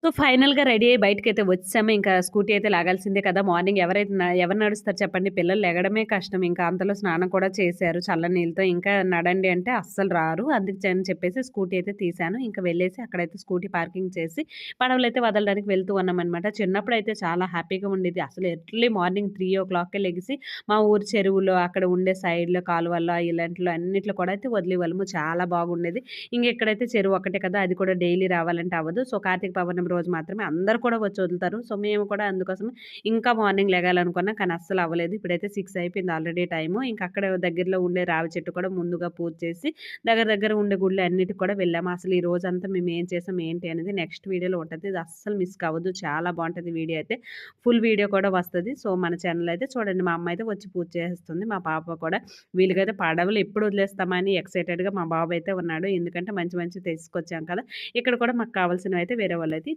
So, ఫైనల్‌గా ready అయ్యి బయటికైతే వచ్చేసాము. ఇంకా స్కూటీ అయితే లాగాల్సిందే కదా! మార్నింగ్ ఎవరు నడుస్తారు చెప్పండి? పిల్లలు లెగడమే కష్టం. ఇంకా అంతలో స్నానం కూడా చేశారు చల్ల నీళ్ళతో. ఇంకా నడండి అంటే అస్సలు రారు. అందుకని చెప్పేసి స్కూటీ అయితే తీశాను. ఇంకా వెళ్ళేసి అక్కడైతే స్కూటీ పార్కింగ్ చేసి పడవలైతే వదలడానికి వెళ్తూ ఉన్నామనమాట. చిన్నప్పుడైతే చాలా హ్యాపీగా ఉండేది. అసలు ఎర్లీ మార్నింగ్ 3:00కే లెగిసి మా ఊరు చెరువులో, అక్కడ ఉండే సైడ్‌లో కాలువల్లో, ఇలాంటిలో అన్నిట్లో కూడా అయితే వదిలేవాళ్ళము. చాలా బాగుండేది. ఇక్కడైతే చెరువు ఒక్కటే కదా! అది కూడా డైలీ రావాలంటే అవ్వదు. సో, కార్తీక పౌర్ణమి రోజు మాత్రమే అందరూ కూడా వచ్చి వదులుతారు. సో, మేము కూడా అందుకోసం ఇంకా మార్నింగ్ లెగాలనుకున్నా కానీ అస్సలు అవ్వలేదు. ఇప్పుడైతే 6 అయిపోయింది ఆల్రెడీ టైము. ఇంక అక్కడ దగ్గరలో ఉండే రావి చెట్టు కూడా ముందుగా పూజ చేసి దగ్గర దగ్గర ఉండే గుళ్ళు అన్నిటికి కూడా వెళ్ళాము. అసలు ఈ రోజంతా మేము ఏం చేసాం ఏంటి అనేది నెక్స్ట్ వీడియోలో ఉంటది. ఇది అస్సలు మిస్ కావద్దు. చాలా బావుంటది వీడియో అయితే. ఫుల్ వీడియో కూడా వస్తది. సో, మన ఛానల్ అయితే చూడండి. మా అమ్మ అయితే వచ్చి పూజ చేసేస్తుంది. మా పాప కూడా వీళ్ళకైతే పడవలు ఎప్పుడు వదిలేస్తామని ఎక్సైటెడ్‌గా మా బాబు అయితే ఉన్నాడు. ఎందుకంటే మంచి మంచివి తీసుకొచ్చాం కదా! ఇక్కడ కూడా మాకు కావాల్సినవైతే వేరే వాళ్ళైతే